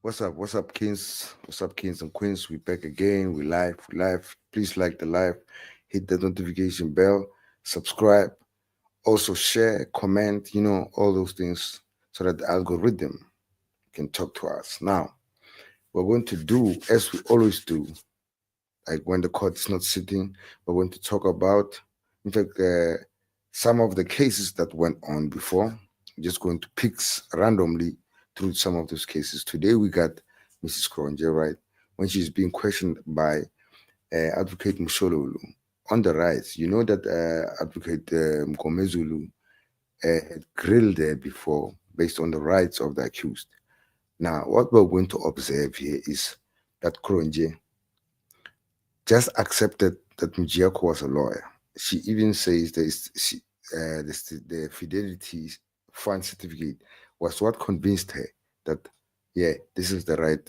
What's up? What's up, kings? What's up, kings and queens? We back again. We live. We live. Please like the live, hit the notification bell, subscribe, also share, comment. All those things, so that the algorithm can talk to us. Now, we're going to do as we always do. Like when the court is not sitting, we're going to talk about, in fact, some of the cases that went on before. I'm just going to pick randomly through some of those cases. Today we got Mrs. Cronje, right? When she's being questioned by Advocate Mshololu on the rights. You know that Advocate Mkomezulu had grilled there before based on the rights of the accused. Now, what we're going to observe here is that Cronje just accepted that Mjiako was a lawyer. She even says the fidelity fund certificate was what convinced her that, yeah, this is the right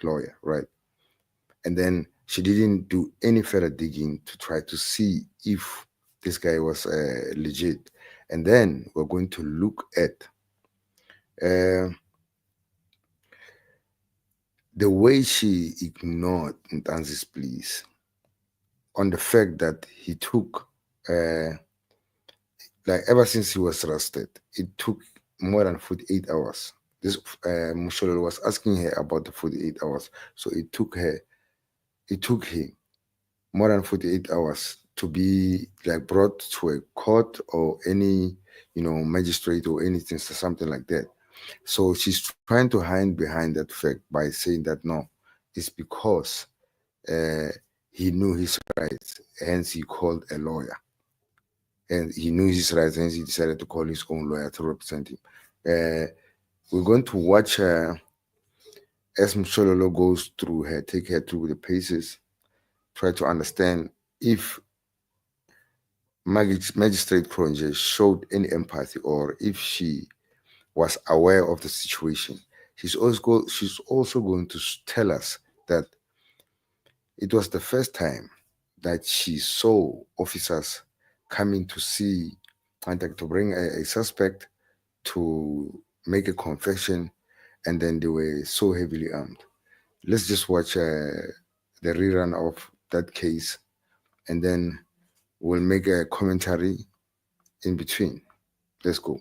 lawyer, right? And then she didn't do any further digging to try to see if this guy was legit. And then we're going to look at uh, the way she ignored Ntanzi's pleas on the fact that he took, like ever since he was arrested, it took more than 48 hours. This Mushololo was asking her about the 48 hours. So it took him more than 48 hours to be like brought to a court or any, magistrate or anything, so something like that. So she's trying to hide behind that fact by saying that no, it's because uh, he knew his rights, hence he called a lawyer. And he knew his rights, hence he decided to call his own lawyer to represent him. We're going to watch as Mshololo goes through her, take her through the paces, try to understand if Magistrate Cronje showed any empathy or if she was aware of the situation. She's also going to tell us that it was the first time that she saw officers coming to see and to bring a suspect to make a confession, and then they were so heavily armed. Let's just watch the rerun of that case, and then we'll make a commentary in between. Let's go.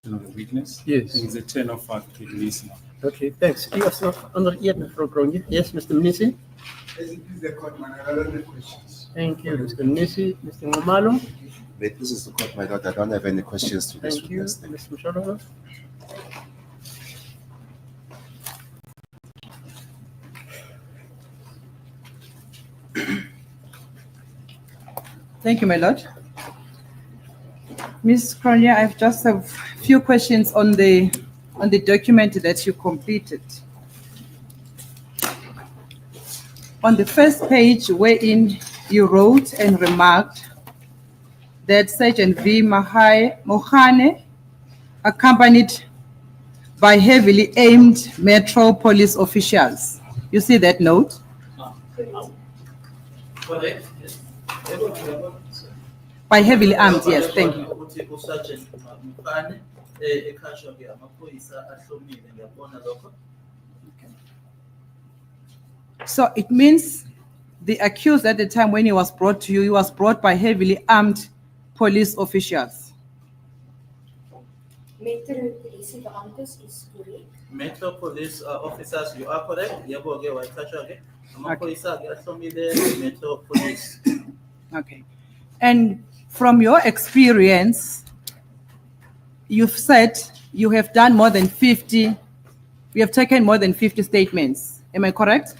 Of the witness. Yes. It's a turn of fact to the listener. Okay, thanks. Yes, under Mr. Cronje. Yes, Mr. Mnisi. The court, man. I don't have questions. Thank you, Mr. Mnisi. Mr. Ngomalo. Wait, this is the court, my lord. I don't have any questions to this Thank you, witness. Mr. Mshololo. Thank you, my lord. Ms. Cronje, I just have a few questions on the document that you completed. On the first page, wherein you wrote and remarked that Sergeant V. Mohane, accompanied by heavily aimed Metro police officials. You see that note? Correct. Yes. By heavily armed, yes, thank you. So it means the accused at the time when he was brought to you, he was brought by heavily armed police officials. Metro police beamptes is correct. Metro police officers, you are correct. Okay. And from your experience, you've said you have done more than 50, you have taken more than 50 statements. Am I correct?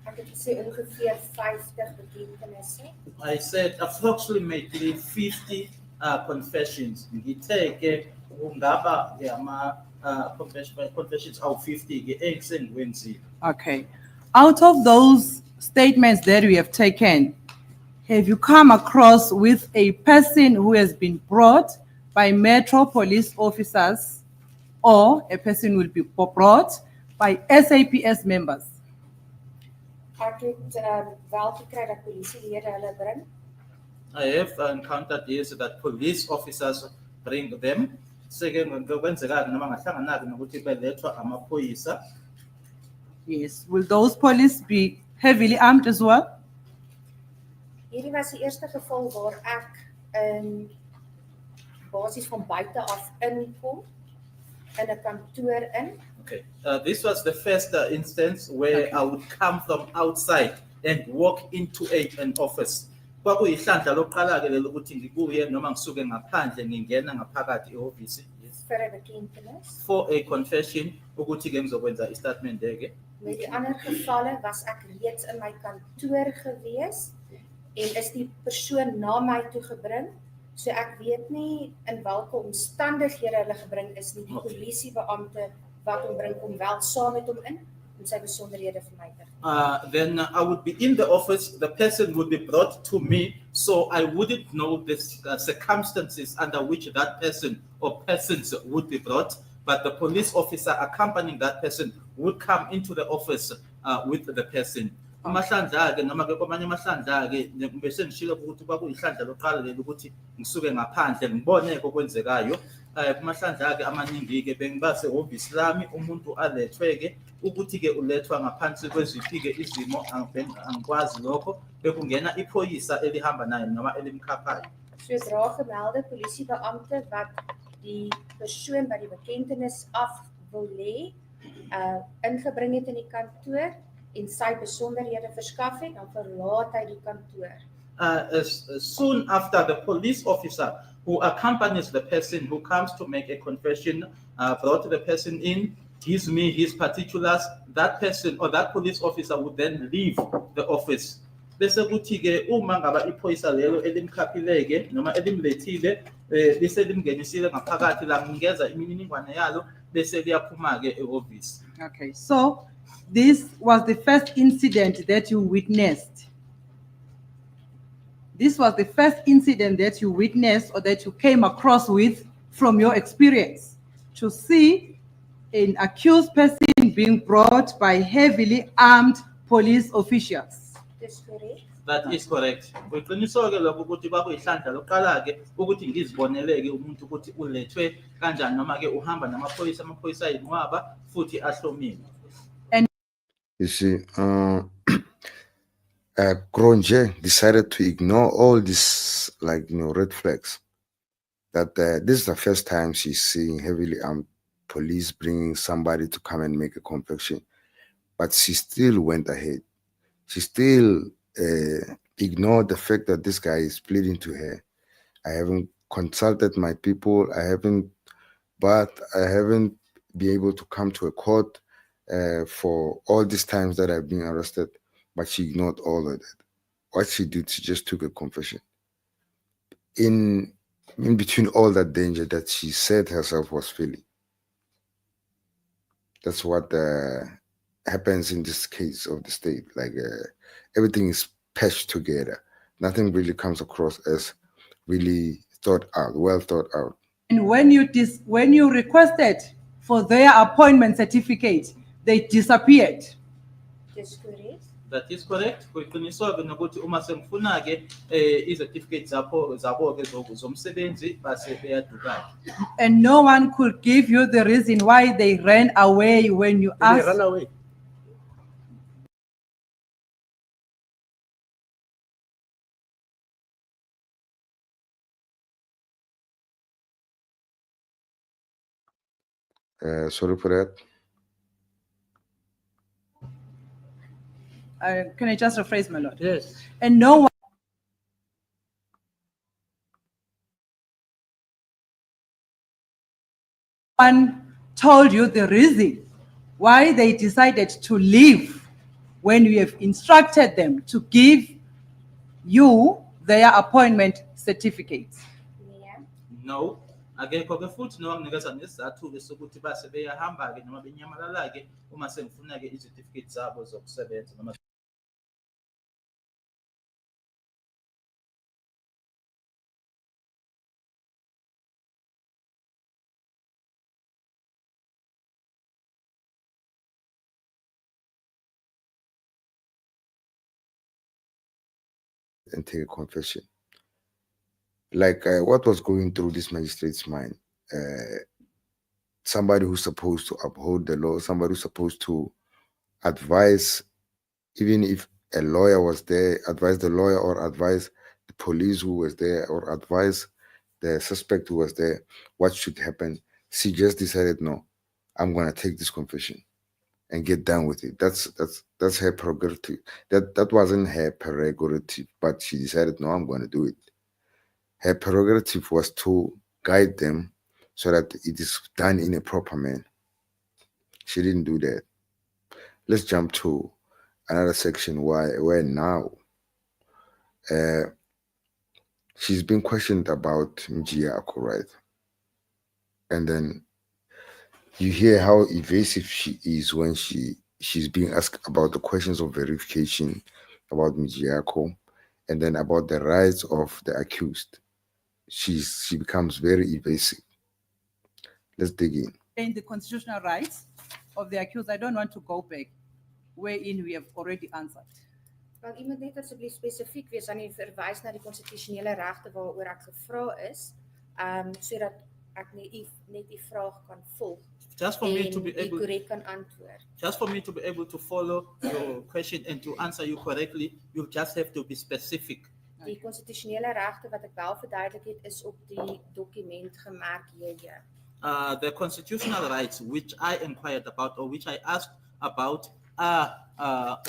Ek het gesê ongeveer 50 bekentenisse. I said approximately 50 confessions. Ngithe ungaba confessions awu 50 ke engisengikwenzile. Okay. Out of those statements that you have taken, have you come across with a person who has been brought by Metro police officers or a person will be brought by SAPS members? Ek het wel gekry dat polisielede hulle bring. I have encountered this that police officers bring them. Seke kwenzeka noma ngahlangana nokuthi belethwa amaphoyisa. Yes. Will those police be heavily armed as well? Hierdie was die eerste geval waar ek in basies van buite af inkom in 'n kantoor in. Okay. This was the first instance where I would come from outside and walk into an office. Kwakuyihlandla lokuqala ke lelo ukuthi ngikuye noma ngisuke ngaphandle ngingena ngaphakathi ehhovisi Vir 'n bekentenis. for a confession ukuthi ke ngizokwenza istatement eke. Met die ander gevalle was ek reeds in my kantoor gewees en is die persoon na my toe gebring. So ek weet nie in watter omstandighede hulle gebring is nie. Die Okay. polisiebeampte wat hom bring kom wel saam met hom in om sy besonderhede vir my te gee. Then I would be in the office, the person would be brought to me, so I wouldn't know the circumstances under which that person or persons would be brought, but the police officer accompanying that person would come into the office with the person. Amahlandla ke noma ke kwamanye amahlandla ke bese ngishilo ukuthi kwakuyihlandla loqala leli ukuthi ngisuke ngaphandle ngibone okwenzekayo. Kumahlandla ke amaningi ke bengibase office lami umuntu alethwe ke ukuthi ke ulethwa ngaphansi kweziphi ke izimo angikwazi lokho bekungena iphoyisa elihamba naye noma elimkhaphayo. Sodra gemelde polisiebeampte wat die persoon by die bekentenis af wil lê, ingebring het in die kantoor en sy besonderhede verskaf het, dan verlaat hy die kantoor. As soon after the police officer who accompanies the person who comes to make a confession brought the person in, gives me his particulars, that person or that police officer would then leave the office. Bese kuthi ke uma ngaba iphoyisa lelo elimkhaphileke noma elimlethile bese limngenisile ngaphakathi la ngingeza imininingwane yalo bese liyaphuma ke e-office. Okay. So this was the first incident that you witnessed. This was the first incident that you witnessed or that you came across with from your experience to see an accused person being brought by heavily armed police officials. Dis korrek. That is correct. Kuqiniswa ke lokho ukuthi kwakuyihlandla loqala ke ukuthi ngiziboneleke umuntu ukuthi ulethwe kanjani noma ke uhamba amaphoyisa ayinqwaba futhi ahlomile. You see, Cronje decided to ignore all these, red flags. That this is the first time she's seeing heavily armed police bringing somebody to come and make a confession. But she still went ahead. She still ignored the fact that this guy is pleading to her. I haven't consulted my people. I haven't been able to come to a court for all these times that I've been arrested. But she ignored all of that. What she did, she just took a confession. In between all that danger that she said herself was feeling. That's what happens in this case of the state. Everything is patched together. Nothing really comes across as really well thought out. And when you requested for their appointment certificate, they disappeared. Dis korrek. That is correct. Kuqiniswa ke nokuthi uma sengifuna ke izertificates zabo ke zomsebenzi base beyaduka. And no one could give you the reason why they ran away when you They asked. run away. Sorry for that. Can I just rephrase, my lord? Yes. And no one one told you the reason why they decided to leave when you have instructed them to give you their appointment certificates? Nee. No. Akekho-ke futhi nowanginikeza nesizathu-ke sokuthi base beyahamba-ke noma benyamalala-ke uma sengifuna-ke izitifiketi zabo zokusebenza noma and take a confession. Like what was going through this magistrate's mind? Somebody who's supposed to uphold the law, somebody who's supposed to advise, even if a lawyer was there, advise the lawyer or advise the police who was there or advise the suspect who was there what should happen. She just decided, no, I'm gonna take this confession and get done with it. That's her prerogative. That wasn't her prerogative, but she decided, no, I'm gonna do it. Her prerogative was to guide them so that it is done in a proper manner. She didn't do that. Let's jump to another section where now she's been questioned about Mjiako, right? And then you hear how evasive she is when she's being asked about the questions of verification about Mjiako and then about the rights of the accused. She becomes very evasive. Let's dig in. In the constitutional rights of the accused, I don't want to go back, wherein we have already answered. Wel, iemand net asseblief spesifiek wees aan die verwys na die konstitusionele regte waaroor ek gevra is, sodat ek net die vraag kan volg. Just for me to be able, korrek kan antwoord. just for me to be able to follow your question and to answer you correctly, you just have to be specific. Die konstitusionele regte wat ek wel verduidelik het, is op die dokument gemerk JJ. The constitutional rights which I inquired about or which I asked about are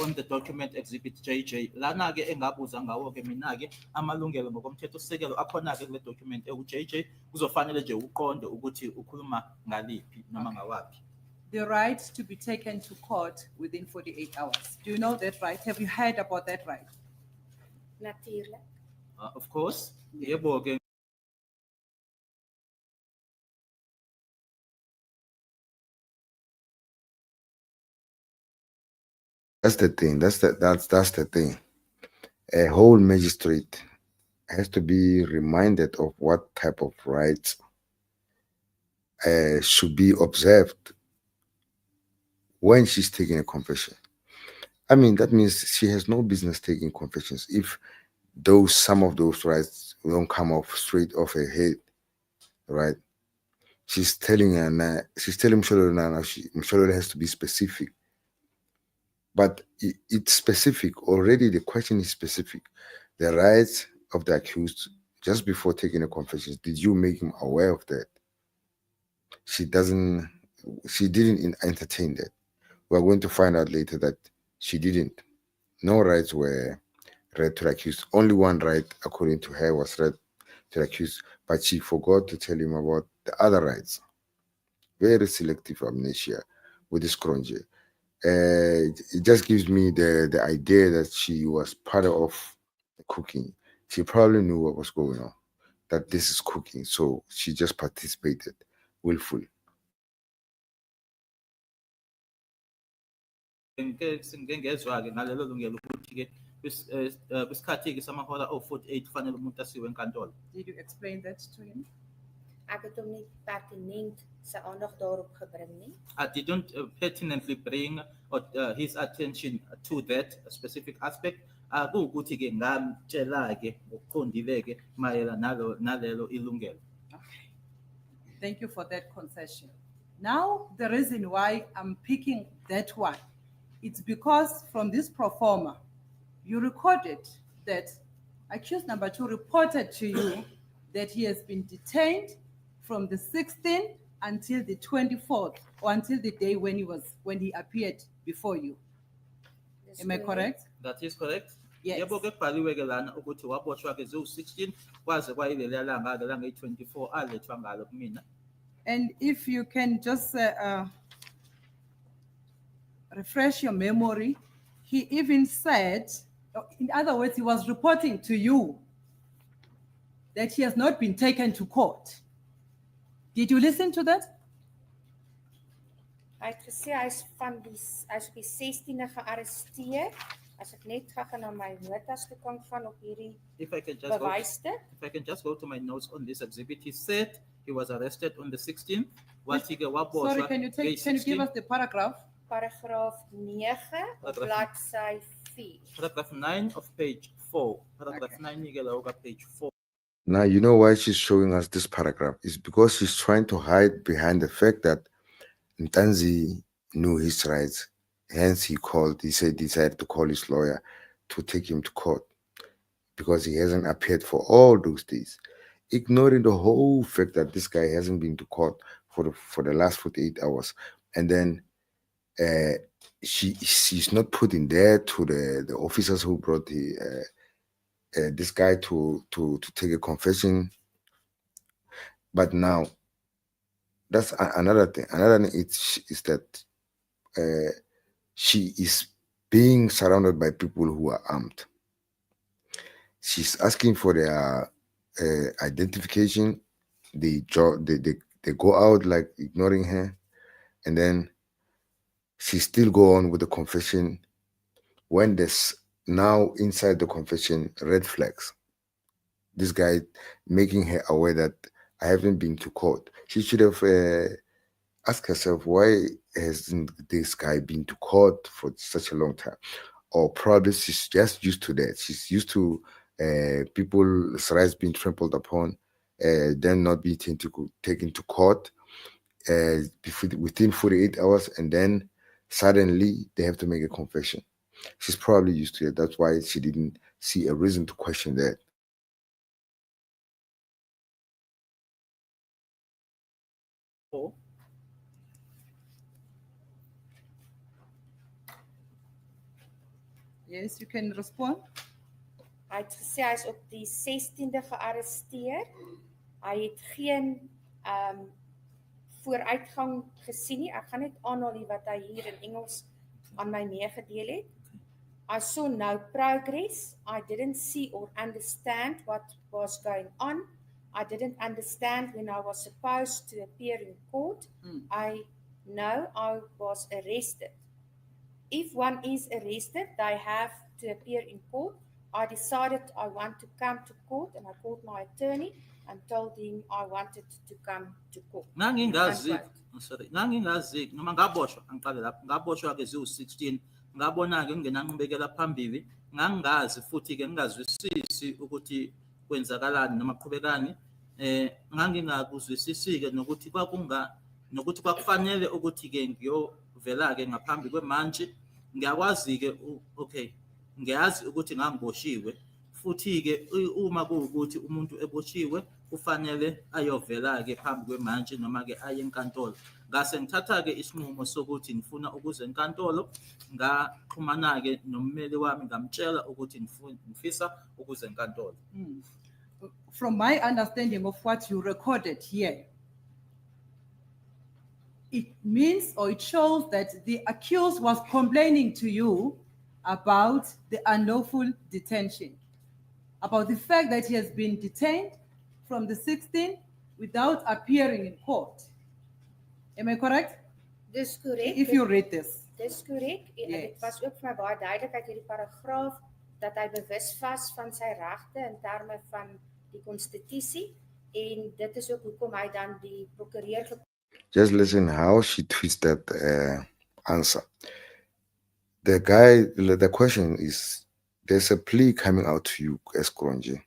on the document exhibit JJ. Lana ke engabuza ngawo ke mina ke amalungelo ngokomthetho sisekelo akhona ke kule document eku-JJ kuzofanele nje uqonde ukuthi ukhuluma ngaliphi noma ngawaphi. The right to be taken to court within 48 hours. Do you know that right? Have you heard about that right? Natuurlik. Of course, yebo ke. That's the thing. That's the thing. A whole magistrate has to be reminded of what type of rights should be observed when she's taking a confession. I mean, that means she has no business taking confessions if some of those rights don't come off straight off her head, right? She's telling Mshololo now, Mshololo has to be specific. But it's specific. Already the question is specific. The rights of the accused just before taking a confession, did you make him aware of that? She didn't entertain that. We're going to find out later that she didn't. No rights were read to the accused. Only one right, according to her, was read to the accused, but she forgot to tell him about the other rights. Very selective amnesia with this Cronje. It just gives me the idea that she was part of the cooking. She probably knew what was going on, that this is cooking, so she just participated willfully. Ngengezwa-ke ngalelo lungelo ukuthi-ke kwisikhathi-ke samahora o-48 kufanele umuntu asiwe enkantolo. Did you explain that to him? Ek het hom nie pertinent sy aandag daarop gebring nie. I didn't pertinently bring his attention to that specific aspect. Kuwukuthi-ke ngamtshela-ke ngokuqondile-ke mayelana nalelo ilungelo. Okay. Thank you for that concession. Now, the reason why I'm picking that one, it's because from this pro forma, you recorded that accused number 2 reported to you that he has been detained from the 16th until the 24th, or until the day when he appeared before you. Dis Am I correct? That is correct? Yes. Yebo-ke kubhaliwe-ke lana ukuthi waboshwa-ke ziwu-16 kwaze kwayileliya langa-ke lange-24 alethwa ngalo kumina. And if you can just refresh your memory, he even said, in other words, he was reporting to you that he has not been taken to court. Did you listen to that? Hy het gesê hy's op die 16de gearresteer. As ek net gou na my notas toe kan gaan op hierdie If I can just go, bewysstuk. if I can just go to my notes on this exhibit, he said he was arrested on the 16th. Wathi-ke waboshwa Sorry, can you give us the paragraph? Paragraaf 9 op bladsy 4. paragraph 9 of page 4. Paragraph 9 page 4. Now, you know why she's showing us this paragraph? It's because she's trying to hide behind the fact that Ntanzi knew his rights. Hence, he decided to call his lawyer to take him to court because he hasn't appeared for all those days, ignoring the whole fact that this guy hasn't been to court for the last 48 hours. And then she's not putting there to the officers who brought this guy to take a confession. But now, that's another thing. Another thing is that she is being surrounded by people who are armed. She's asking for their identification. They go out like ignoring her, and then she still go on with the confession. When there's now inside the confession red flags, this guy making her aware that I haven't been to court. She should have asked herself, why hasn't this guy been to court for such a long time? Or probably she's just used to that. She's used to people's rights being trampled upon, them not being taken to court within 48 hours, and then suddenly they have to make a confession. She's probably used to it. That's why she didn't see a reason to question that. Yes, you can respond. Hy het gesê hy's op die 16de gearresteer. Hy het geen vooruitgang gesien nie. Ek gaan net aanhaal wat hy hier in Engels aan my meegedeel het. I saw no progress. I didn't see or understand what was going on. I didn't understand when I was supposed to appear in court. I know I was arrested. If one is arrested, they have to appear in court. I decided I want to come to court, and I called my attorney and told him I wanted to come to court. Ngangingazi noma ngaboshwa angiqale lapho ngaboshwa ke ziwu-16 ngabona ke ngingenanqubekela phambili ngangazi futhi ke ngingazwisisi ukuthi kwenzakalani noma qhubekani ngangingakuzwisisi ke nokuthi nokuthi kwakufanele ukuthi ke ngiyovela ke ngaphambi kwemanje ngiyakwazi ke okay ngiyazi ukuthi ngangiboshiwe futhi ke uma kuwukuthi umuntu eboshiwe kufanele ayovela ke phambi kwemanje noma ke aye enkantolo ngase ngithatha ke isinqumo sokuthi ngifuna ukuze enkantolo ngaxhumana ke nommeli wami ngamtshela ukuthi ngifisa ukuze enkantolo. From my understanding of what you recorded here, it means or it shows that the accused was complaining to you about the unlawful detention, about the fact that he has been detained from the 16th without appearing in court. Am I correct? Dis korrek. If you read this. Dis korrek. Yes. Dit was ook vir my baie duidelik uit hierdie paragraaf dat hy bewus was van sy regte in terme van die konstitusie en dit is ook hoekom hy dan die prokureur. Just listen how she twists that answer. The question is, there's a plea coming out to you as Cronje.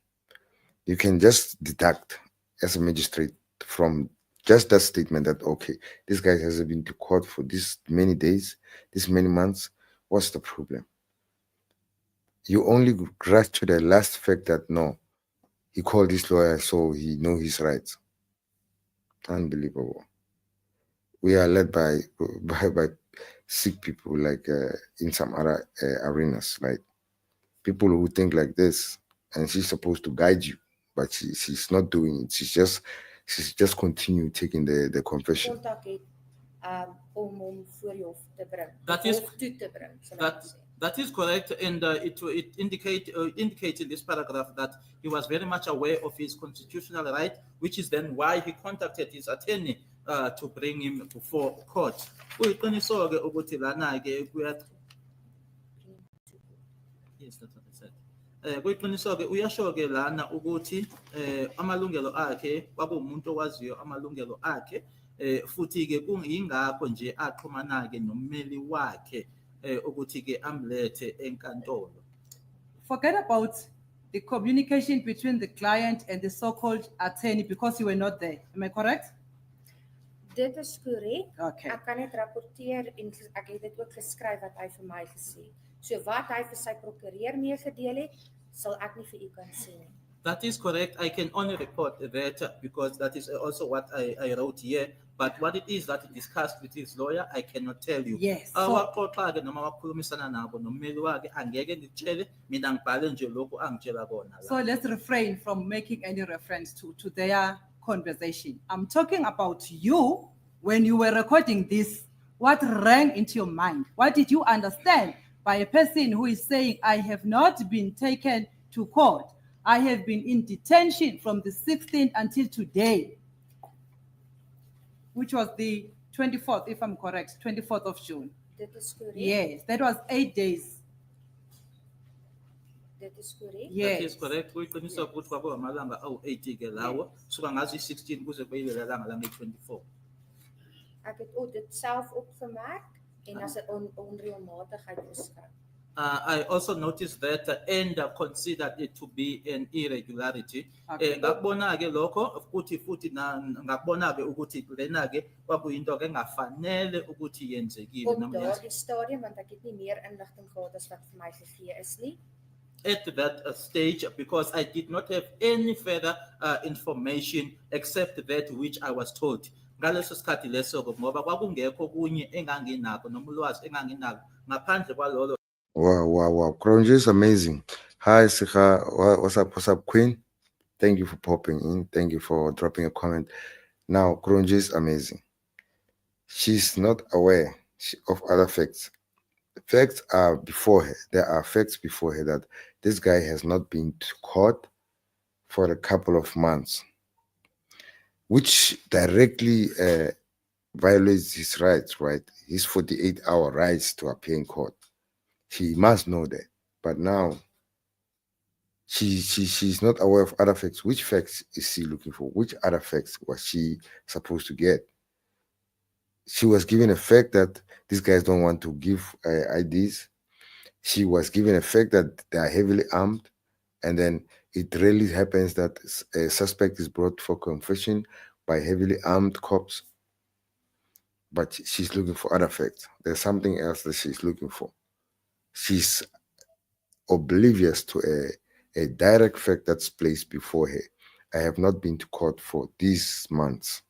You can just deduct as a magistrate from just that statement that, okay, this guy hasn't been to court for this many days, this many months. What's the problem? You only grasp to the last fact that, no, he called his lawyer so he knows his rights. Unbelievable. We are led by sick people, like in some other arenas, like people who think like this, and she's supposed to guide you, but she's not doing it. She's just she's just continue taking the confession. kontak het om hom voor die hof te bring. Dat Of is- hof toe te bring, sal ek maar That, sê. that is correct, and it indicates in this paragraph that he was very much aware of his constitutional right, which is then why he contacted his attorney to bring him before court. Kuyiqiniso-ke ukuthi lana-ke yes, that's what I said. Kuyiqiniso-ke uyasho-ke lana ukuthi amalungelo akhe kwakuwumuntu owaziyo amalungelo akhe futhi-ke kuyingakho nje axhumana-ke nommeli wakhe ukuthi-ke amlethe enkantolo. Forget about the communication between the client and the so-called attorney because you were not there. Am I correct? Dit is korrek. Okay. Ek kan net rapporteer en ek het dit ook geskryf wat hy vir my gesê het. So wat hy vir sy prokureur meegedeel het, sal ek nie vir u kan sê nie. That is correct. I can only report that because that is also what I wrote here. But what it is that he discussed with his lawyer, I cannot tell you. Yes. Awaxoxa-ke noma wakhulumisana nabo nommeli wakhe angeke ngitshele mina ngibhale nje lokhu angitshela kona la. So let's refrain from making any reference to their conversation. I'm talking about you when you were recording this. What rang into your mind? What did you understand by a person who is saying, I have not been taken to court. I have been in detention from the 16th until today, which was the 24th, if I'm correct, 24th of June. Dit is korrek. Yes, that was 8 days. Dit is korrek. Yes. That is correct. Kuyiqiniso ukuthi kwaba amalanga awu-80-ke lawo suka ngazo i-16 kuze kube lelanga lange-24. Ek het ook dit self opgemerk en as 'n onreëlmatigheid beskou. I also noticed that and considered it to be an irregularity. Okay. Ngakubona-ke lokho futhi ngakubona-ke ukuthi lena-ke kwakuyinto-ke engafanele ukuthi yenzekile Op noma yenziwe. daardie stadium want ek het nie meer inligting gehad as wat vir my gegee is nie. At that stage, because I did not have any further information except that which I was told. Ngaleso sikhathi leso-ke ngoba kwakungekho kunye enganginakho noma ulwazi enganginalo ngaphandle kwalolo. Wow. Cronje is amazing. Hi, Sikha. What's up, Queen? Thank you for popping in. Thank you for dropping a comment. Now, Cronje is amazing. She's not aware of other facts. Facts are before her. There are facts before her that this guy has not been to court for a couple of months, which directly violates his rights, right? His 48-hour rights to appear in court. She must know that. But now, she's not aware of other facts. Which facts is she looking for? Which other facts was she supposed to get? She was given a fact that these guys don't want to give IDs. She was given a fact that they are heavily armed. And then it rarely happens that a suspect is brought for confession by heavily armed cops. But she's looking for other facts. There's something else that she's looking for. She's oblivious to a direct fact that's placed before her. I have not been to court for these months,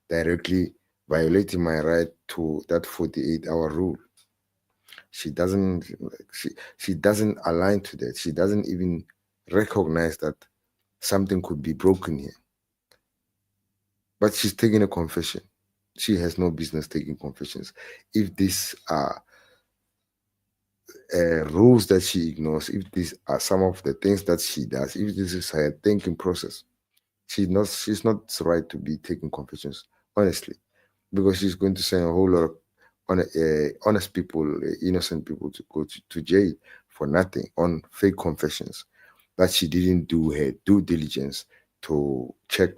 directly violating my right to that 48-hour rule. She doesn't align to that. She doesn't even recognize that something could be broken here. But she's taking a confession. She has no business taking confessions. If these are rules that she ignores, if these are some of the things that she does, if this is her thinking process, she's not right to be taking confessions, honestly, because she's going to send a whole lot of honest people, innocent people to go to jail for nothing on fake confessions that she didn't do her due diligence to check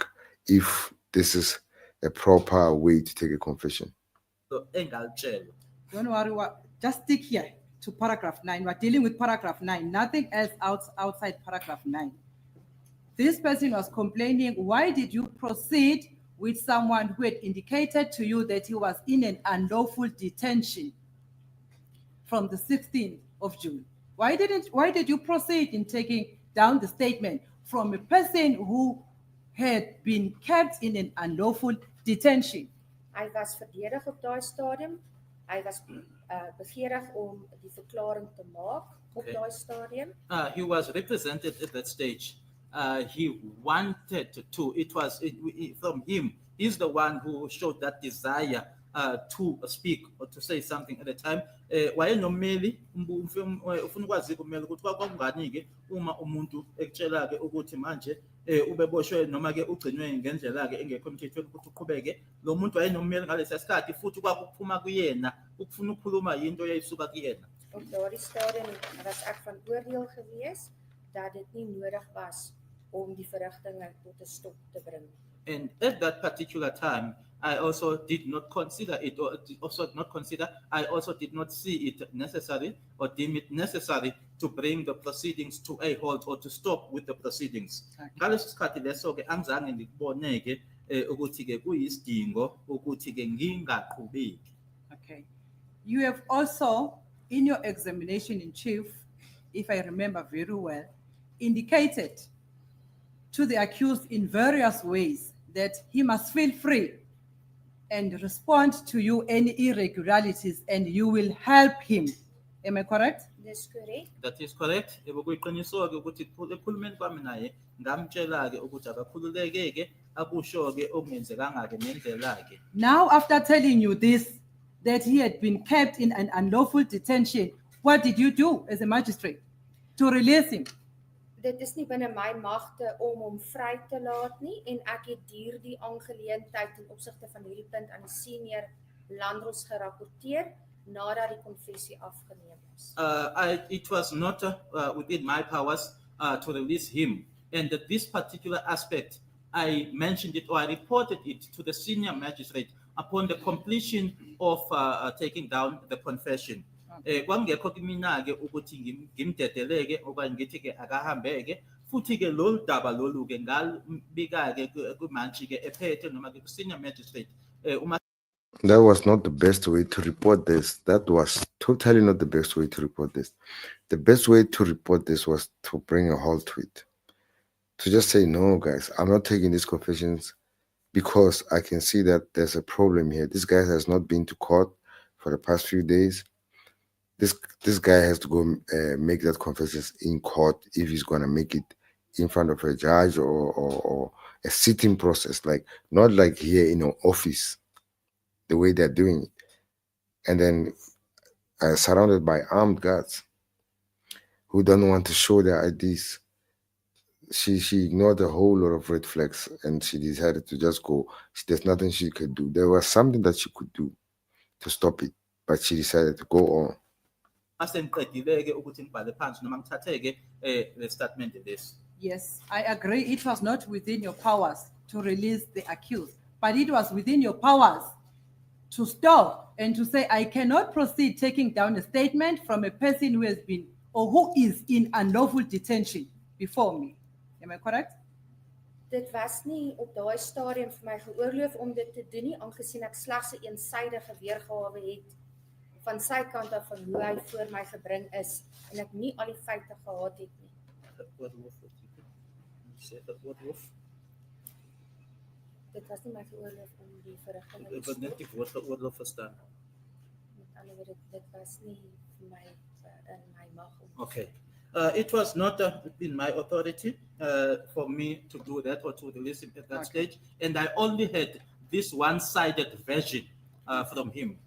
if this is a proper way to take a confession. Don't worry, just stick here to paragraph 9. We're dealing with paragraph 9, nothing else outside paragraph 9. This person was complaining, why did you proceed with someone who had indicated to you that he was in an unlawful detention from the 16th of June? Why did you proceed in taking down the statement from a person who had been kept in an unlawful detention? Hy was verdedig op daai stadium. Hy was begeerig om die verklaring te maak op Okay. daai stadium. He was represented at that stage. he wanted to. It was from him. He's the one who showed that desire to speak or to say something at the time. Wayenomeli ufuna ukwazi kumele ukuthi kwakungani-ke uma umuntu ekutshela-ke ukuthi manje ubeboshwe noma-ke ugcinwe ngendlela-ke engekho emthethweni ukuthi uqhubeke. Lo muntu wayenomeli ngalesiya sikhathi futhi kwakuphuma kuyena ukufuna ukukhuluma yinto eyayisuka kuyena. Op daardie stadium was ek van oordeel gewees dat dit nie nodig was om die verrigtinge tot 'n stop te bring. And at that particular time, I also did not consider it, or also not consider, I also did not see it necessary or deem it necessary to bring the proceedings to a halt or to stop with the proceedings. Ngaleso sikhathi leso-ke angizange ngikubone-ke ukuthi-ke kuyisidingo ukuthi-ke ngingaqhubeki. Okay. You have also, in your examination in chief, if I remember very well, indicated to the accused in various ways that he must feel free and respond to you any irregularities and you will help him. Am I correct? Dis korrek. That is correct. Bekuyiqiniso-ke ukuthi ekhulumeni kwami naye ngamtshela-ke ukuthi akakhululeke-ke akusho-ke okungenzekanga-ke nendlela-ke. Now, after telling you this, that he had been kept in an unlawful detention, what did you do as a magistrate to release him? Dit is nie binne my magte om hom vry te laat nie en ek het hierdie aangeleentheid ten opsigte van hierdie punt aan die senior landros gerapporteer nadat die konfessie afgeneem is. It was not within my powers to release him. And that this particular aspect, I mentioned it or I reported it to the senior magistrate upon the completion of taking down the confession. Kwangekho kimina-ke ukuthi ngimdedeleke okanye ngithi-ke akahambeke futhi-ke lolu daba lolu-ke ngalibika-ke kumantshi-ke ephethe noma-ke ku-senior magistrate That was not the best way to report this. That was totally not the best way to report this. The best way to report this was to bring a halt to it. To just say, no, guys, I'm not taking these confessions because I can see that there's a problem here. This guy has not been to court for the past few days. This guy has to go make that confession in court if he's going to make it in front of a judge or a sitting process, like not like here in an office, the way they're doing it. And then surrounded by armed guards who don't want to show their IDs. She ignored a whole lot of red flags and she decided to just go. There's nothing she could do. There was something that she could do to stop it, but she decided to go on. Yes, I agree. It was not within your powers to release the accused, but it was within your powers to stop and to say, I cannot proceed taking down a statement from a person who has been or who is in unlawful detention before me. Am I correct? Dit was nie op daai stadium vir my geoorloof om dit te doen nie, aangesien ek slegs 'n eensydige weergawe het van sy kant af van hoe hy voor my gebring is en ek nie al die feite gehad het nie. Dit was nie my geoorloof om die verrigtinge te stop. Net die woord geoorloof verstaan. Met ander woorde, dit was nie vir my in my mag om. Okay. It was not in my authority for me to do that or to release him at that stage. And I only had this one-sided version from him.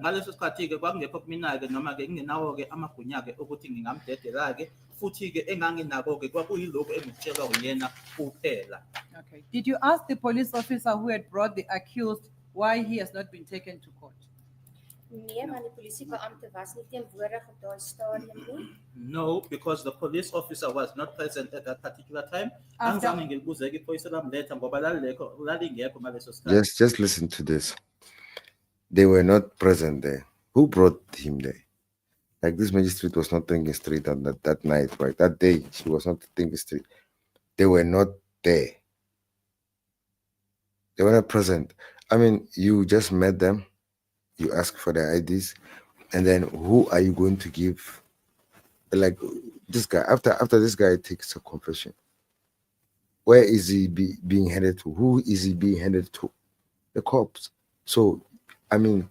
Ngaleso sikhathi-ke kwakungekho kumina-ke noma-ke ngingenawo-ke amagunya-ke ukuthi ngingamdedela-ke futhi-ke enganginako-ke kwakuyilokhu engikutshelwa uyena kuphela. Okay. Did you ask the police officer who had brought the accused why he has not been taken to court? Nee, maar die polisiebeampte was nie teenwoordig op daai stadium nie. No, because the police officer was not present at that particular time. Angizange ngilibuze-ke iphoyisa lamletha ngoba lalingekho ngaleso sikhathi. Just listen to this. They were not present there. Who brought him there? Like this magistrate was not thinking straight on that night, right? That day, she was not thinking straight. They were not there. They were not present. I mean, you just met them, you ask for their IDs, and then who are you going to give? Like this guy, after this guy takes a confession, where is he being handed to? Who is he being handed to? The cops. So, I mean,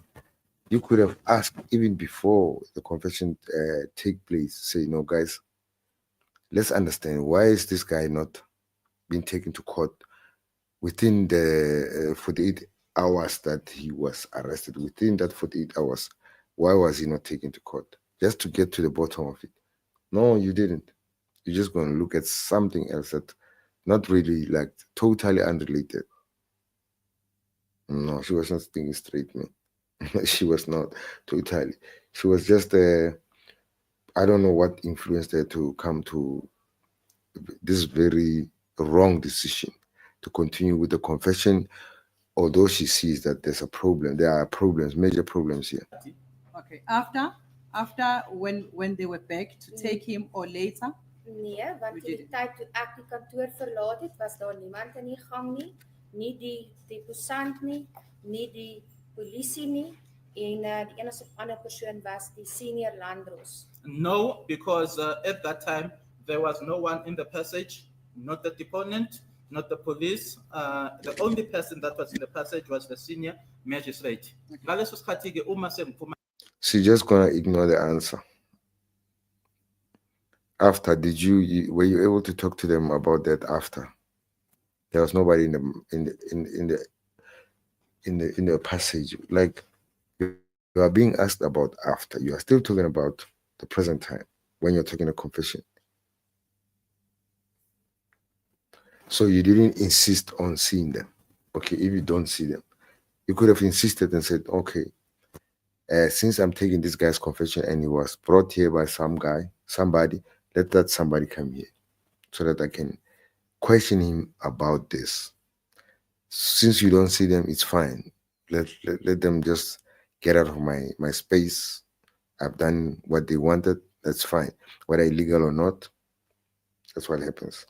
you could have asked even before the confession take place, say, no, guys, let's understand, why is this guy not being taken to court within the 48 hours that he was arrested? Within that 48 hours, why was he not taken to court? Just to get to the bottom of it. No, you didn't. You're just going to look at something else that not really, like, totally unrelated. No, she was not thinking straight, man. She was not totally. She was just I don't know what influenced her to come to this very wrong decision to continue with the confession, although she sees that there's a problem. There are problems, major problems here. Okay, after when they were back to take him or later? Nee, want We toe die didn't. tyd toe ek die kantoor verlaat het, was daar niemand in die gang nie die deposant nie die polisie nie en die enigste ander persoon was die senior landros. No, because at that time there was no one in the passage, not the deponent, not the police. The only person that was in the passage was the senior magistrate. Ngaleso sikhathi-ke uma sengiphuma She's just gonna ignore the answer. After, were you able to talk to them about that after? There was nobody in the passage. Like, you are being asked about after. You are still talking about the present time when you're taking a confession. So you didn't insist on seeing them. Okay, if you don't see them, you could have insisted and said, okay, since I'm taking this guy's confession and he was brought here by somebody, let that somebody come here so that I can question him about this. Since you don't see them, it's fine. Let them just get out of my space. I've done what they wanted. That's fine. Whether illegal or not, that's what happens.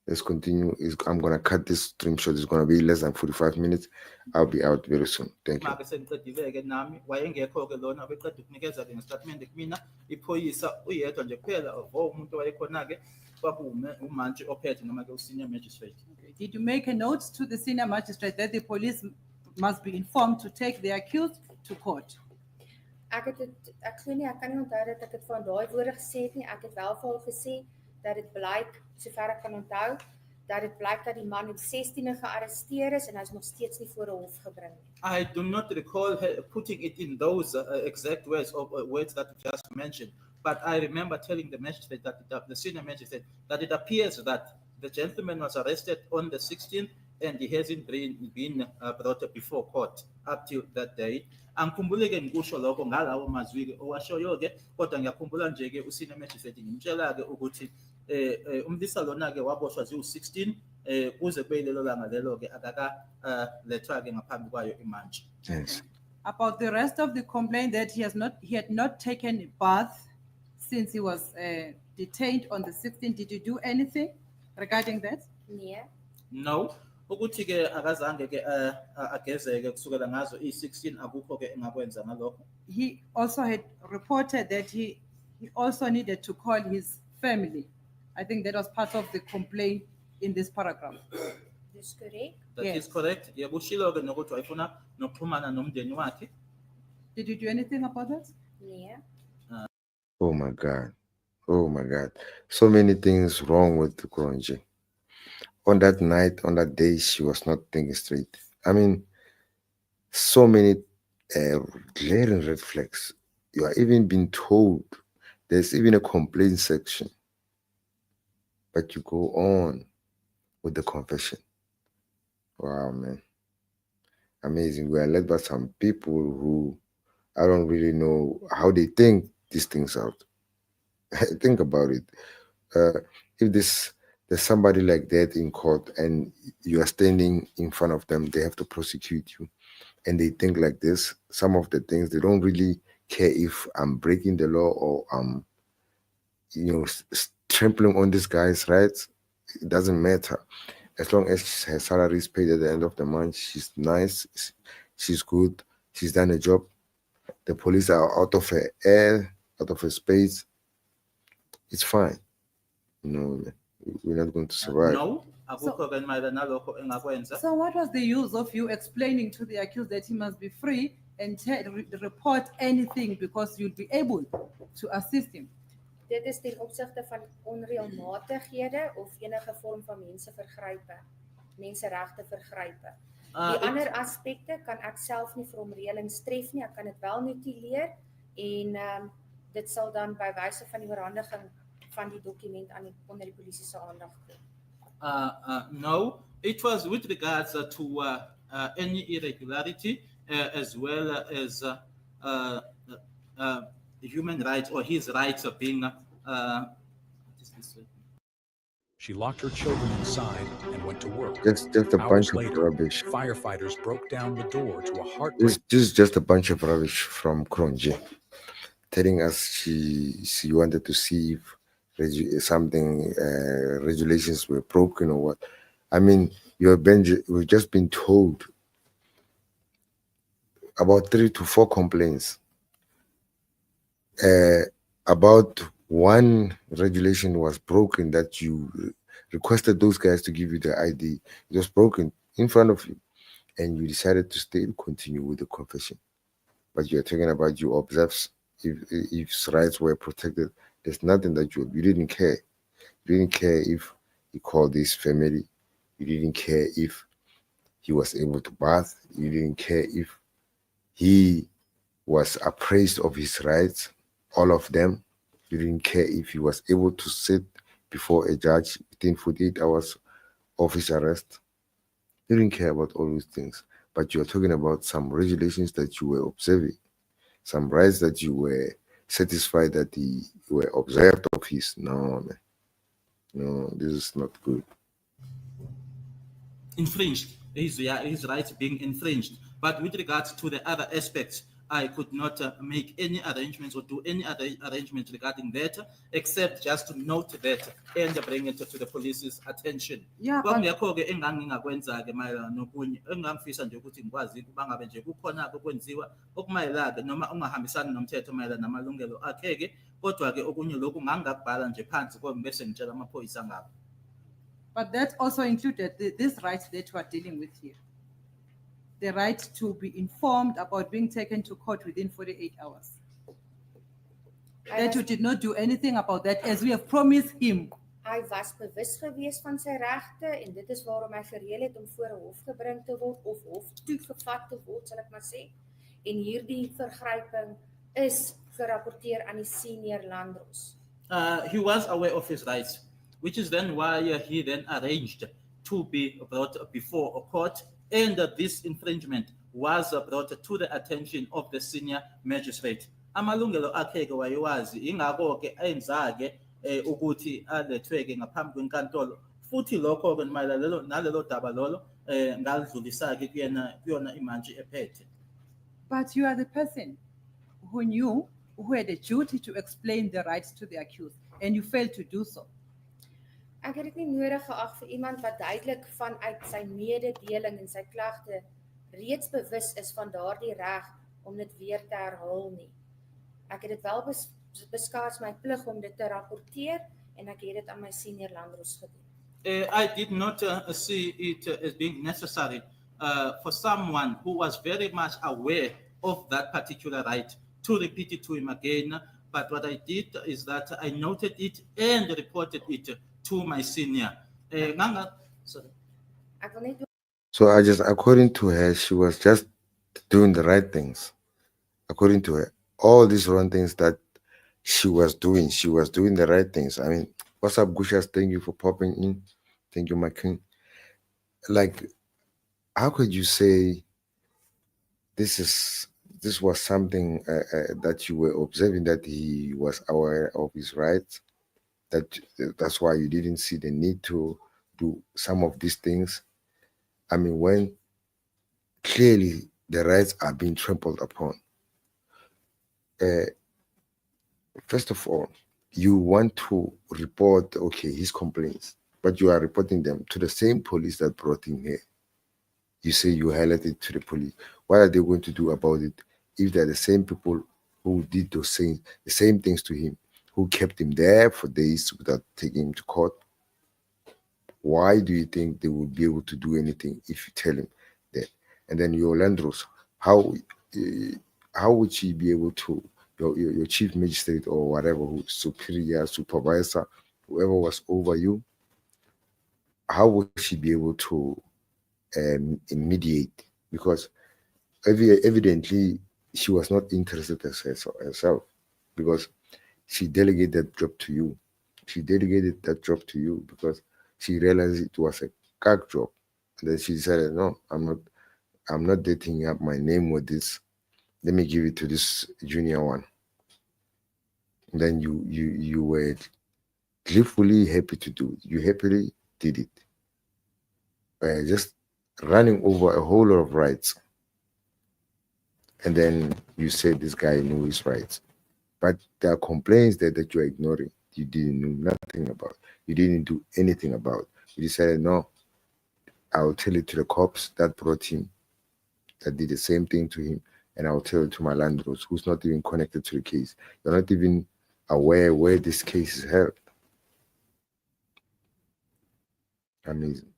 Let's continue. I'm going to cut this stream short. It's going to be less than 45 minutes. I'll be out very soon. Thank you. make sengiqedile-ke nami wayengekho-ke lona beqeda ukunikeza-ke ngestatimende kumina iphoyisa uyedwa nje kuphela umuntu owayekhona-ke umantshi ophethe noma-ke usenior magistrate. Okay. Did you make a note to the senior magistrate that the police must be informed to take the accused to court? Ek glo nie ek kan nie onthou dat ek dit van daai woorde gesê het nie. Ek het wel vir haar gesê dat dit blyk, sover ek kan onthou, dat dit blyk dat die man op 16de gearresteer is en hy's nog steeds nie voor 'n hof gebring nie. I do not recall her putting it in those exact words or words that you just mentioned, but I remember telling the magistrate the senior magistrate that it appears that the gentleman was arrested on the 16th and he hasn't been brought before court up till that day. Angikhumbule-ke ngikusho lokho ngalawo mazwi-ke owashoyo-ke, kodwa ngiyakhumbula nje-ke usenior magistrate ngimtshela-ke ukuthi umlisa lona-ke waboshwa ziwu-16 kuze kube lelo langa lelo-ke lethwa-ke ngaphambi kwayo imantshi. Yes. About the rest of the complaint that he had not taken a bath since he was detained on the 16th. Did you do anything regarding that? Nee, No, ukuthi-ke akazange-ke agezeke kusukela ngazo i-16 akukho-ke engakwenza ngalokho. He also had reported that he also needed to call his family. I think that was part of the complaint in this paragraph. dis korrek. That Yes. is correct. Yekushilo-ke nokuthi wayefuna nokuxhumana nomndeni wakhe. Did you do anything about that? Nee. Oh my God. Oh my God. So many things wrong with the Cronje. On that night, on that day, she was not thinking straight. I mean, so many glaring red flags. You are even being told there's even a complaint section. But you go on with the confession. Wow, man. Amazing. We are led by some people who I don't really know how they think these things out. Think about it. If there's somebody like that in court and you are standing in front of them, they have to prosecute you, and they think like this. Some of the things they don't really care if I'm breaking the law or I'm, trampling on this guy's rights. It doesn't matter. As long as her salary is paid at the end of the month, she's nice, she's good, she's done a job. The police are out of her air, out of her space. It's fine. We're not going to survive. No, akukho-ke mayelana nalokho engakwenza. So what was the use of you explaining to the accused that he must be free and report anything because you'll be able to assist him? dit is ten opsigte van onreëlmatighede of enige vorm van menseregte vergrype. Die ander aspekte kan ek self nie vir hom reëlings tref nie. Ek kan dit wel notuleer en dit sal dan by wyse van die oorhandiging van die dokument onder die polisie se aandag kom. No, it was with regards to any irregularity as well as human rights or his rights of being. What is this? She locked her children inside and went to work. Just a Hours bunch of later, rubbish. firefighters broke down the door to a This heartbreaking. is just a bunch of rubbish from Cronje, telling us she wanted to see if regulations were broken or what. I mean, we've just been told about 3 to 4 complaints. About one regulation was broken that you requested those guys to give you the ID. It was broken in front of you, and you decided to stay and continue with the confession. But you're talking about you observe if his rights were protected. There's nothing that you didn't care. You didn't care if he called his family. You didn't care if he was able to bath. You didn't care if he was appraised of his rights, all of them. You didn't care if he was able to sit before a judge within 48 hours of his arrest. You didn't care about all those things. But you're talking about some regulations that you were observing, some rights that you were satisfied that he were observed of his. No, man. No, this is not good. Infringed, his rights being infringed. But with regards to the other aspects, I could not make any arrangements or do any other arrangements regarding that, except just to note that and bring it to the police's attention. Yeah, but Kwakungekho-ke engangingakwenza-ke mayelana nokunye engangifisa nje ukuthi ngikwazi ukuba ngabe nje kukhona-ke okwenziwa okumayelana noma ungahambisani nomthetho mayelana namalungelo akhe-ke, kodwa-ke okunye lokhu ngangingakubhala nje phansi bese ngitshela amaphoyisa ngabo. But that also included this right that we are dealing with here. The right to be informed about being taken to court within 48 hours. That you did not do anything about that as we have promised him. Hy was bewus gewees van sy regte en dit is waarom hy gereël het om voor 'n hof gebring te word of hof toegevat te word, sal ek maar sê. En hierdie vergryping is gerapporteer aan die senior landdros. He was aware of his rights, which is then why he then arranged to be brought before a court, and this infringement was brought to the attention of the senior magistrate. Amalungelo akhe-ke wayewazi, ingakho-ke enza-ke ukuthi alethwe-ke ngaphambi kwenkantolo. Futhi lokho-ke nalelo daba lolo ngalidlulisa-ke kuyona imantshi ephethe. But you are the person who knew, who had a duty to explain the rights to the accused, and you failed to do so. Ek het dit nie nodig geag vir iemand wat duidelik vanuit sy mededeling en sy klagte reeds bewus is van daardie reg om dit weer te herhaal nie. Ek het dit wel beskou as my plig om dit te rapporteer en ek het dit aan my senior landdros gedoen. I did not see it as being necessary for someone who was very much aware of that particular right to repeat it to him again. But what I did is that I noted it and reported it to my senior. Sorry. Ek wil net So according to her, she was just doing the right things. According to her, all these wrong things that she was doing the right things. I mean, what's up, Gushas? Thank you for popping in. Thank you, my king. Like, how could you say this was something that you were observing, that he was aware of his rights? That's why you didn't see the need to do some of these things. I mean, when clearly the rights are being trampled upon. First of all, you want to report, his complaints, but you are reporting them to the same police that brought him here. You say you highlighted to the police. What are they going to do about it if they're the same people who did the same things to him, who kept him there for days without taking him to court? Why do you think they would be able to do anything if you tell him that? And then your Landros, how would she be able to, your chief magistrate or whatever, who superior, supervisor, whoever was over you, how would she be able to mediate? Because evidently she was not interested herself, because she delegated that job to you. She delegated that job to you because she realized it was a cag job. And then she decided, no, I'm not dating up my name with this. Let me give it to this junior one. And then you were gleefully happy to do it. You happily did it. Just running over a whole lot of rights. And then you said this guy knew his rights. But there are complaints that you're ignoring. You didn't know nothing about. You didn't do anything about. You decided, no, I'll tell it to the cops that brought him, that did the same thing to him, and I'll tell it to my landlord, who's not even connected to the case. You're not even aware where this case is held. Amazing.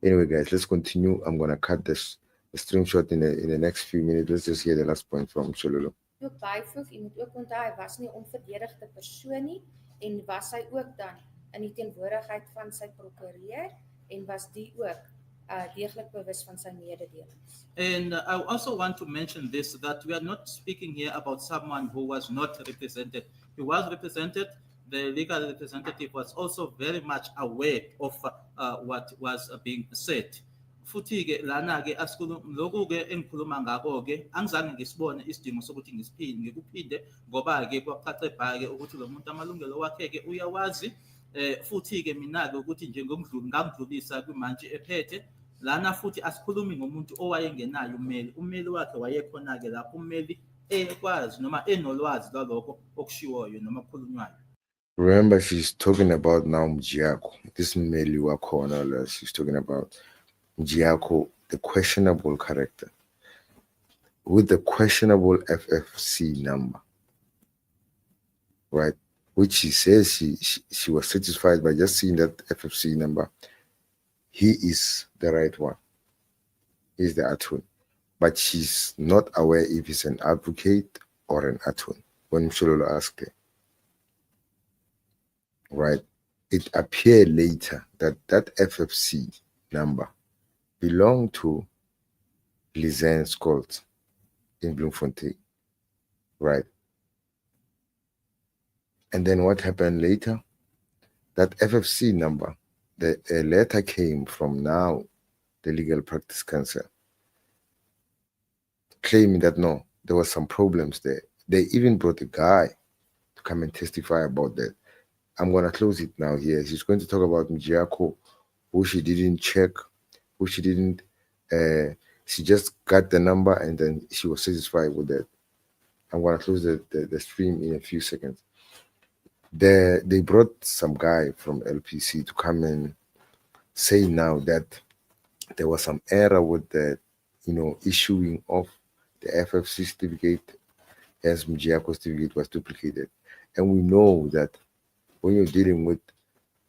Anyway, guys, let's continue. I'm gonna cut this the stream short in the next few minutes. Let's just hear the last point from Chololo. Ook byvoeg, jy moet ook onthou hy was nie 'n onverdedigde persoon nie en was hy ook dan in die teenwoordigheid van sy prokureur en was die ook deeglik bewus van sy mededelings. And I also want to mention this, that we are not speaking here about someone who was not represented. He was represented. The legal representative was also very much aware of what was being said. Futhi ke lana ke lokhu ke engikhuluma ngakho ke angizange ngisibone isidingo sokuthi ngikuphinde ngoba ke kwacace bha ke ukuthi lo muntu amalungelo wakhe ke uyawazi. Futhi ke mina ke ukuthi nje ngangidlulisa kwimantshi ephethe lana futhi asikhulumi ngomuntu owayengenayo ummeli wakhe wayekhona ke lapho ummeli ekwazi noma enolwazi lwalokho okushiwoyo noma okukhulunywayo. Remember, she's talking about now Mjiako. This Meli Wakona, she's talking about Mjiako, the questionable character, with the questionable FFC number, right? Which she says she was satisfied by just seeing that FFC number. He is the right one. He's the attorney. But she's not aware if he's an advocate or an attorney. When Mshololo asked her, right? It appeared later that that FFC number belonged to Lisanne Scott in Bloemfontein, right? And then what happened later? That FFC number, a letter came from now the Legal Practice Council claiming that no, there were some problems there. They even brought a guy to come and testify about that. I'm going to close it now here. She's going to talk about Mjiako, who she didn't check, who she didn't, she just got the number and then she was satisfied with that. I'm going to close the stream in a few seconds. They brought some guy from LPC to come and say now that there was some error with the, issuing of the FFC certificate as Mjiako certificate was duplicated. And we know that when you're dealing with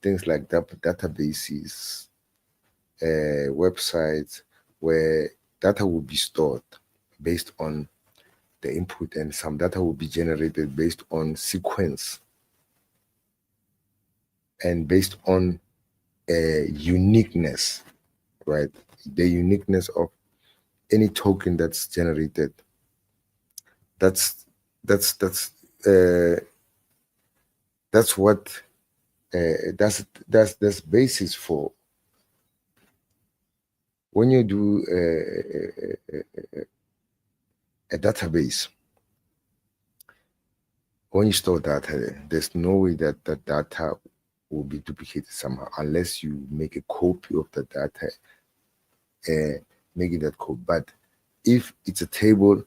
things like that, databases, websites where data will be stored based on the input and some data will be generated based on sequence and based on uniqueness, right? The uniqueness of any token that's generated. That's what that's basis for when you do a database. When you store data, there's no way that that data will be duplicated somehow unless you make a copy of the data, making that code. But if it's a table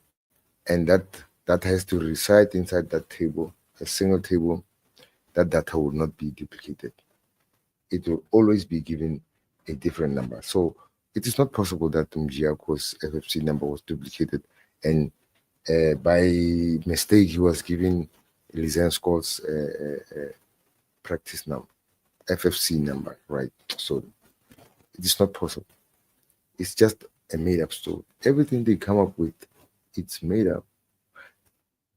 and that data has to reside inside that table, a single table, that data will not be duplicated. It will always be given a different number. So it is not possible that Mjiako's FFC number was duplicated and by mistake he was given Lisanne Scott's practice number, FFC number, right? So it is not possible. It's just a made-up story. Everything they come up with, it's made up.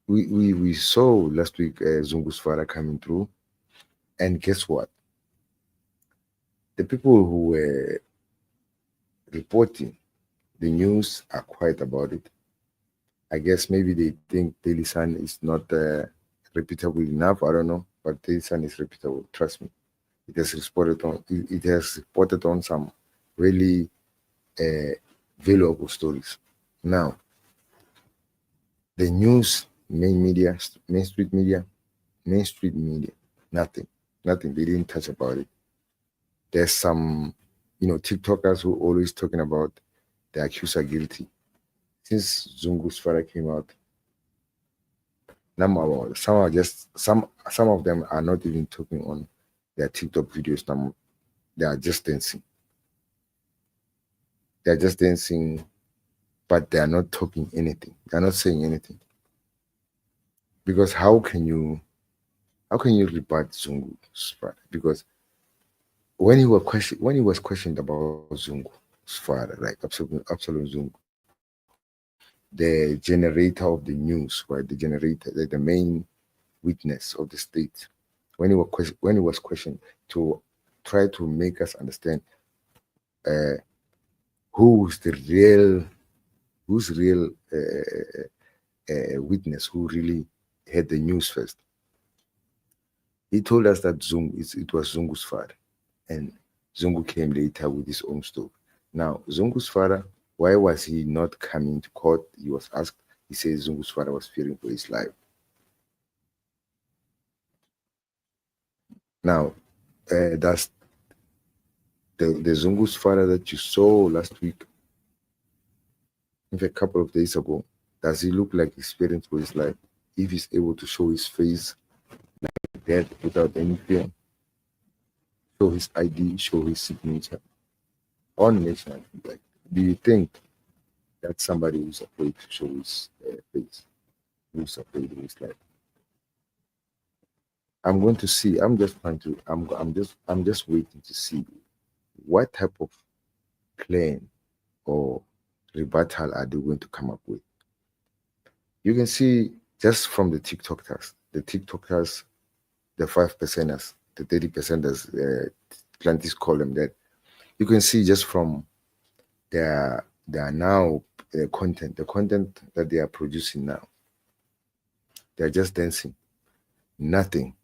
we saw last week Zungu's father coming through, and guess what? The people who were reporting the news are quiet about it. I guess maybe they think Daily Sun is not reputable enough. I don't know, but Daily Sun is reputable. Trust me. It has reported on some really uh, valuable stories. Now, the news, mainstream media, nothing, nothing. They didn't touch about it. There's some, TikTokers who always talking about the accused are guilty. Since Zungu's father came out, some are just some of them are not even talking on their TikTok videos. They are just dancing. They are just dancing, but they are not talking anything. They are not saying anything. Because how can you rebut Zungu's father? Because when he was questioned about Zungu's father, like Absolute Zungu, the generator of the news, right? The generator, the main witness of the state, when he was questioned to try to make us understand uh, who's the real witness who really had the news first. He told us that it was Zungu's father, and Zungu came later with his own story. Now, Zungu's father, why was he not coming to court? He was asked. He says Zungu's father was fearing for his life. Now, that's the Zungu's father that you saw last week, a couple of days ago. Does he look like he's fearing for his life? If he's able to show his face like that without any fear, show his ID, show his signature on national, like, do you think that's somebody who's afraid to show his face, who's afraid of his life? I'm going to see. I'm just trying to. I'm just waiting to see what type of plan or rebuttal are they going to come up with. You can see just from the TikTokers, the 5%ers, the 30%ers, Atlantis call them that. You can see just from their now content, the content that they are producing now, they are just dancing. Nothing,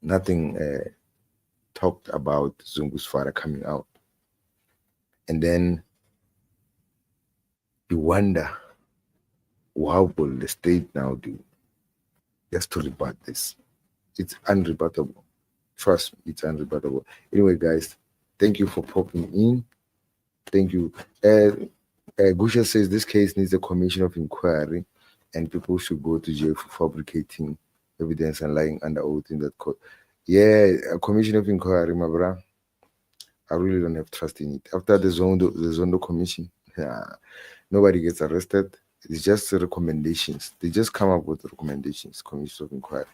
nothing talked about Zungu's father coming out. And then you wonder, what will the state now do just to rebut this? It's unrebuttable. Trust me, it's unrebuttable. Anyway, guys, thank you for popping in. Thank you. Gusha says this case needs a commission of inquiry and people should go to jail for fabricating evidence and lying under oath in that court. Yeah, a commission of inquiry, my brother. I really don't have trust in it. After the Zondo commission, nobody gets arrested. It's just recommendations. They just come up with recommendations, commission of inquiry.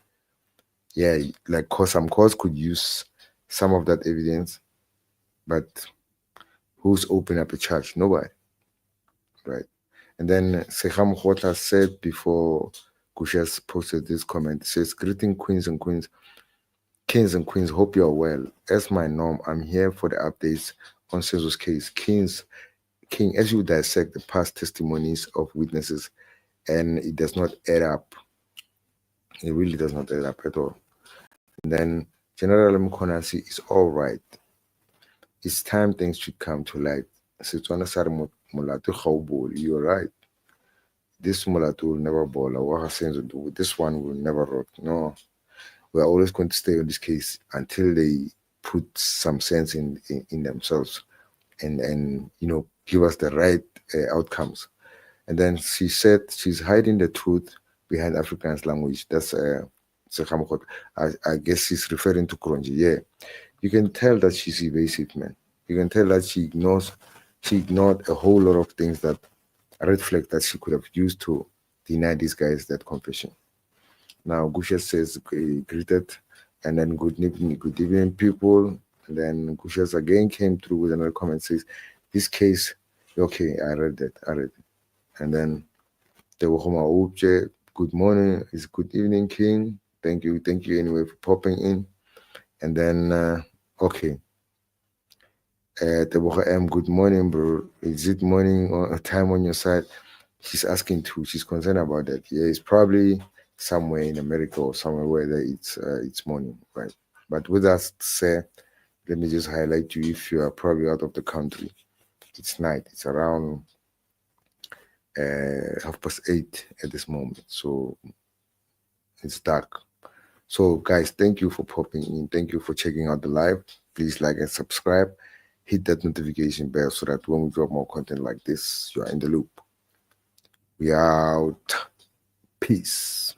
Yeah, like some courts could use some of that evidence, but who's opening up a charge? Nobody, right? And then Seham Khota said before Kushas posted this comment, says, greeting queens and queens. Kings and queens, hope you are well. As my norm, I'm here for the updates on Census case. King, as you dissect the past testimonies of witnesses, and it does not add up. It really does not add up at all. And then General Mkonasi is all right. It's time things should come to light. You're right. This mulato will never ball. This one will never rock. No. We're always going to stay on this case until they put some sense in themselves and give us the right outcomes. And then she said she's hiding the truth behind Afrikaans language. That's I guess she's referring to Cronje. Yeah, you can tell that she's evasive, man. You can tell that she ignored a whole lot of things, that red flag that she could have used to deny these guys that confession. Now Gusha says greeted, and then good evening, people. And then Gusha again came through with another comment, says this case, okay, I read it. And then the Wohoma Upje good morning. It's good evening, King. Thank you anyway for popping in. And then okay. Tebogo M, good morning, bro. Is it morning or time on your side? She's asking too. She's concerned about that. Yeah, it's probably somewhere in America or somewhere where it's morning, right? But with that said, let me just highlight to you if you are probably out of the country. It's night. It's around 8:30 at this moment. So it's dark. So guys, thank you for popping in. Thank you for checking out the live. Please like and subscribe. Hit that notification bell so that when we drop more content like this, you are in the loop. We out. Peace.